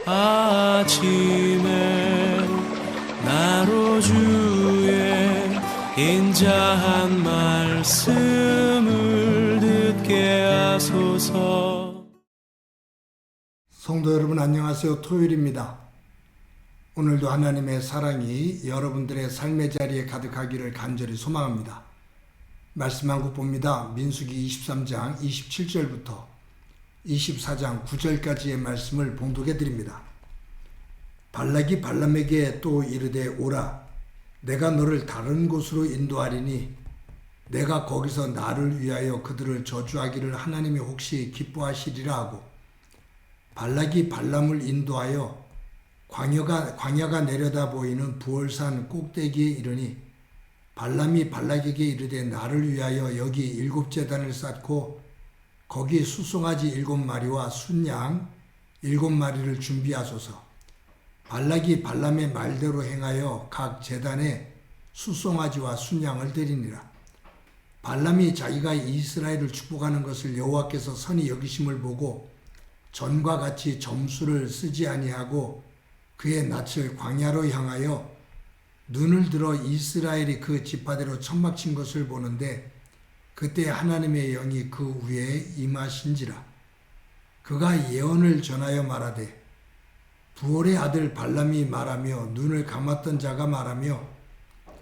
아침에 나로 주의 인자한 말씀을 듣게 하소서. 성도 여러분 안녕하세요. 토요일입니다. 오늘도 하나님의 사랑이 여러분들의 삶의 자리에 가득하기를 간절히 소망합니다. 말씀 한 국 봅니다. 민수기 23장 27절부터 24장 9절까지의 말씀을 봉독해 드립니다. 발락이 발람에게 또 이르되 오라, 내가 너를 다른 곳으로 인도하리니 내가 거기서 나를 위하여 그들을 저주하기를 하나님이 혹시 기뻐하시리라 하고, 발락이 발람을 인도하여 광야가 내려다 보이는 부월산 꼭대기에 이르니 발람이 발락에게 이르되 나를 위하여 여기 7제단을 쌓고 거기 수송아지 7마리와 순양 7마리를 준비하소서. 발락이 발람의 말대로 행하여 각 제단에 수송아지와 순양을 드리니라. 발람이 자기가 이스라엘을 축복하는 것을 여호와께서 선히 여기심을 보고 전과 같이 점수를 쓰지 아니하고 그의 낯을 광야로 향하여 눈을 들어 이스라엘이 그 지파대로 천막친 것을 보는데, 그때 하나님의 영이 그 위에 임하신지라. 그가 예언을 전하여 말하되, 부올의 아들 발람이 말하며 눈을 감았던 자가 말하며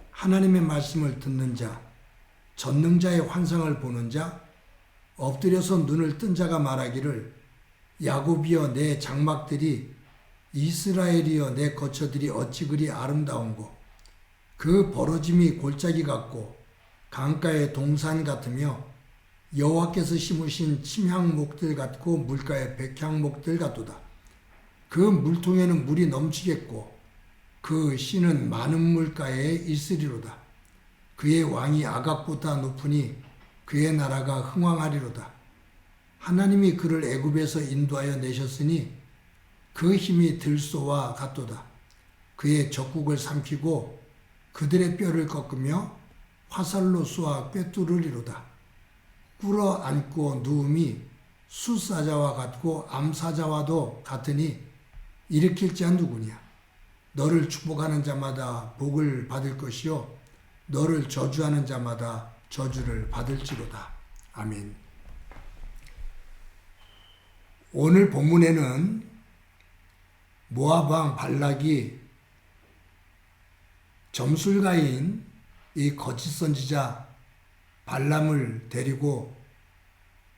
하나님의 말씀을 듣는 자, 전능자의 환상을 보는 자, 엎드려서 눈을 뜬 자가 말하기를 야곱이여 내 장막들이, 이스라엘이여 내 거처들이 어찌 그리 아름다운고, 그 벌어짐이 골짜기 같고 강가의 동산 같으며 여호와께서 심으신 침향목들 같고 물가의 백향목들 같도다. 그 물통에는 물이 넘치겠고 그 씨는 많은 물가에 있으리로다. 그의 왕이 아각보다 높으니 그의 나라가 흥왕하리로다. 하나님이 그를 애굽에서 인도하여 내셨으니 그 힘이 들소와 같도다. 그의 적국을 삼키고 그들의 뼈를 꺾으며 화살로 쏘아 꿰뚫으리로다. 꿇어 앉고 누움이 수사자와 같고 암사자와도 같으니 일으킬 자 누구냐? 너를 축복하는 자마다 복을 받을 것이요 너를 저주하는 자마다 저주를 받을지로다. 아멘. 오늘 본문에는 모압 왕 발락이 점술가인 이 거짓 선지자 발람을 데리고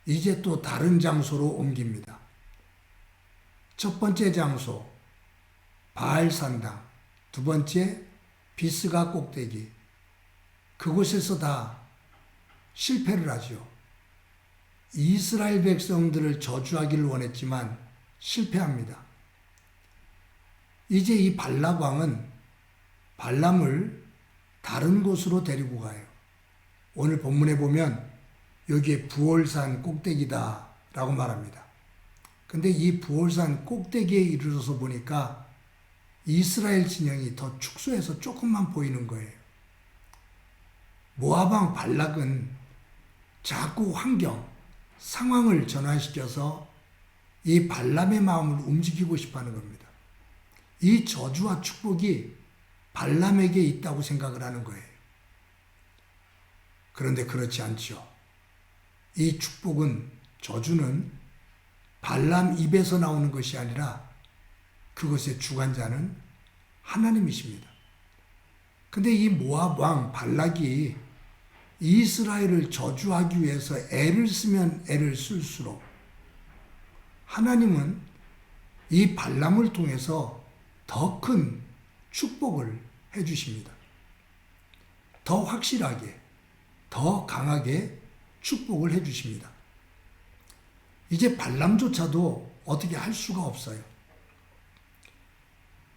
이제 또 다른 장소로 옮깁니다. 첫 번째 장소 바알산당, 두 번째 비스가 꼭대기, 그곳에서 다 실패를 하죠. 이스라엘 백성들을 저주하기를 원했지만 실패합니다. 이제 이 발락 왕은 발람을 다른 곳으로 데리고 가요. 오늘 본문에 보면 여기에 부올산 꼭대기다 라고 말합니다. 근데 이 부올산 꼭대기에 이르러서 보니까 이스라엘 진영이 더 축소해서 조금만 보이는 거예요. 모압 왕 발락은 자꾸 상황을 전환시켜서 이 발람의 마음을 움직이고 싶어 하는 겁니다. 이 저주와 축복이 발람에게 있다고 생각을 하는 거예요. 그런데 그렇지 않죠. 이 축복은, 저주는 발람 입에서 나오는 것이 아니라 그것의 주관자는 하나님이십니다. 근데 이 모압 왕 발락이 이스라엘을 저주하기 위해서 애를 쓰면 애를 쓸수록 하나님은 이 발람을 통해서 더 큰 축복을 해주십니다. 더 확실하게, 더 강하게 축복을 해주십니다. 이제 발람조차도 어떻게 할 수가 없어요.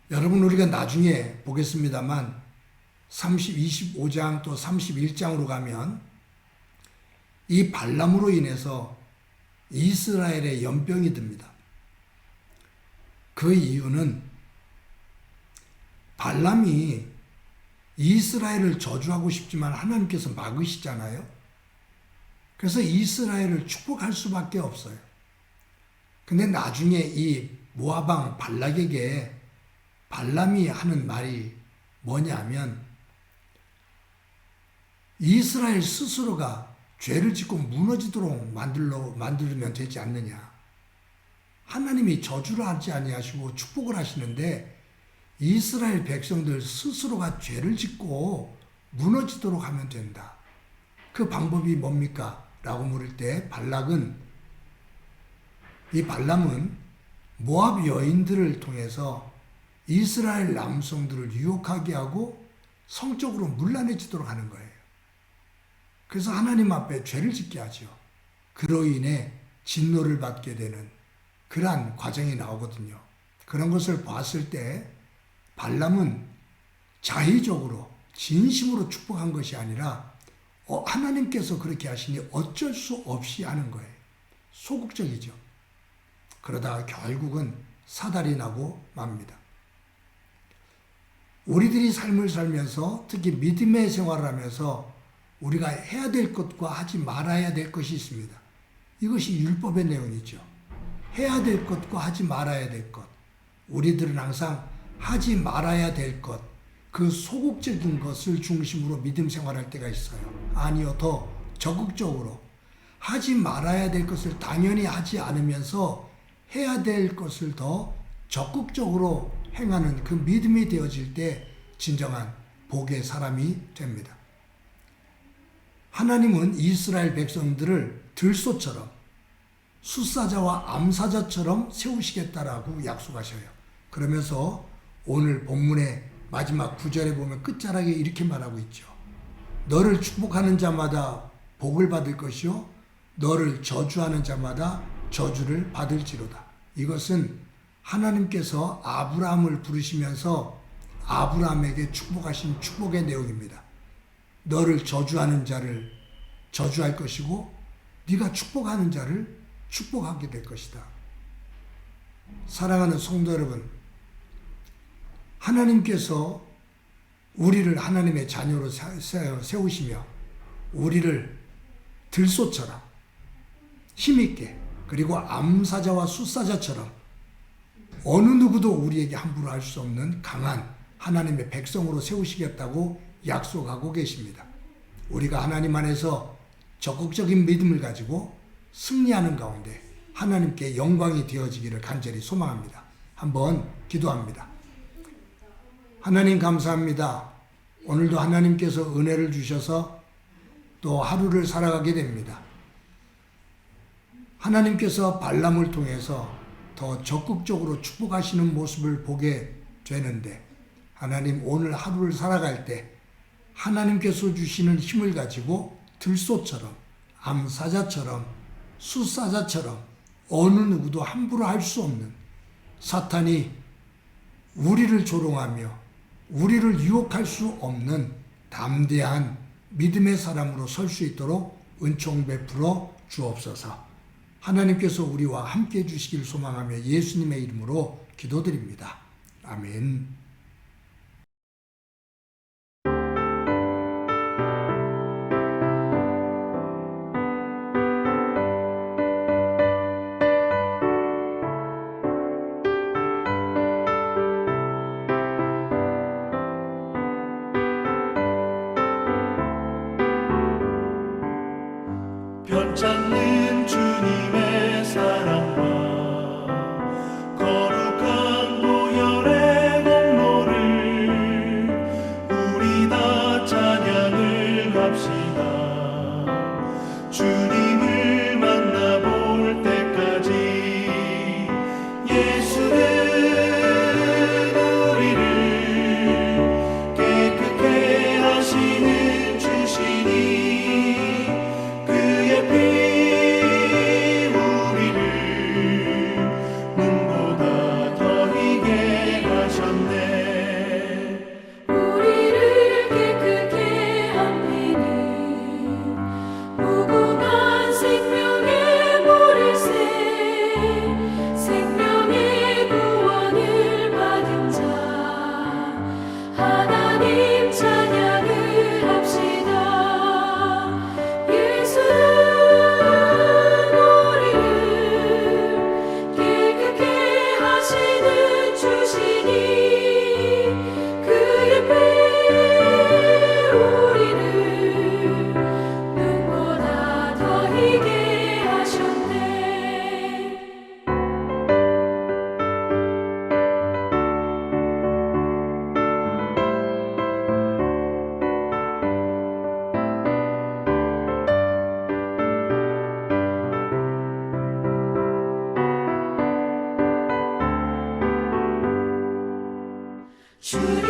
여러분, 우리가 나중에 보겠습니다만 25장 또 31장으로 가면 이 발람으로 인해서 이스라엘에 연병이 듭니다. 그 이유는 발람이 이스라엘을 저주하고 싶지만 하나님께서 막으시잖아요. 그래서 이스라엘을 축복할 수밖에 없어요. 근데 나중에 이 모압 왕 발락에게 발람이 하는 말이 뭐냐면 이스라엘 스스로가 죄를 짓고 무너지도록 만들면 되지 않느냐. 하나님이 저주를 하지 아니하시고 축복을 하시는데 이스라엘 백성들 스스로가 죄를 짓고 무너지도록 하면 된다. 그 방법이 뭡니까? 라고 물을 때 이 발람은 모압 여인들을 통해서 이스라엘 남성들을 유혹하게 하고 성적으로 문란해지도록 하는 거예요. 그래서 하나님 앞에 죄를 짓게 하죠. 그로 인해 진노를 받게 되는 그러한 과정이 나오거든요. 그런 것을 봤을 때 발람은 자의적으로 진심으로 축복한 것이 아니라 하나님께서 그렇게 하시니 어쩔 수 없이 하는 거예요. 소극적이죠. 그러다가 결국은 사달이 나고 맙니다. 우리들이 삶을 살면서 특히 믿음의 생활을 하면서 우리가 해야 될 것과 하지 말아야 될 것이 있습니다. 이것이 율법의 내용이죠. 해야 될 것과 하지 말아야 될 것. 우리들은 항상 하지 말아야 될 것, 그 소극적인 것을 중심으로 믿음 생활할 때가 있어요. 아니요, 더 적극적으로 하지 말아야 될 것을 당연히 하지 않으면서 해야 될 것을 더 적극적으로 행하는 그 믿음이 되어질 때 진정한 복의 사람이 됩니다. 하나님은 이스라엘 백성들을 들소처럼 숫사자와 암사자처럼 세우시겠다라고 약속하셔요. 그러면서 오늘 본문의 마지막 9절에 보면 끝자락에 이렇게 말하고 있죠. 너를 축복하는 자마다 복을 받을 것이요 너를 저주하는 자마다 저주를 받을지로다. 이것은 하나님께서 아브라함을 부르시면서 아브라함에게 축복하신 축복의 내용입니다. 너를 저주하는 자를 저주할 것이고 네가 축복하는 자를 축복하게 될 것이다. 사랑하는 성도 여러분, 하나님께서 우리를 하나님의 자녀로 세우시며 우리를 들소처럼 힘있게 그리고 암사자와 숫사자처럼 어느 누구도 우리에게 함부로 할 수 없는 강한 하나님의 백성으로 세우시겠다고 약속하고 계십니다. 우리가 하나님 안에서 적극적인 믿음을 가지고 승리하는 가운데 하나님께 영광이 되어지기를 간절히 소망합니다. 한번 기도합니다. 하나님 감사합니다. 오늘도 하나님께서 은혜를 주셔서 또 하루를 살아가게 됩니다. 하나님께서 발람을 통해서 더 적극적으로 축복하시는 모습을 보게 되는데 하나님 오늘 하루를 살아갈 때 하나님께서 주시는 힘을 가지고 들소처럼 암사자처럼 숫사자처럼 어느 누구도 함부로 할 수 없는 사탄이 우리를 조롱하며 우리를 유혹할 수 없는 담대한 믿음의 사람으로 설 수 있도록 은총 베풀어 주옵소서. 하나님께서 우리와 함께 해주시길 소망하며 예수님의 이름으로 기도드립니다. 아멘. 변찮는 주님의 사랑과 거룩한 보혈의 공로 주를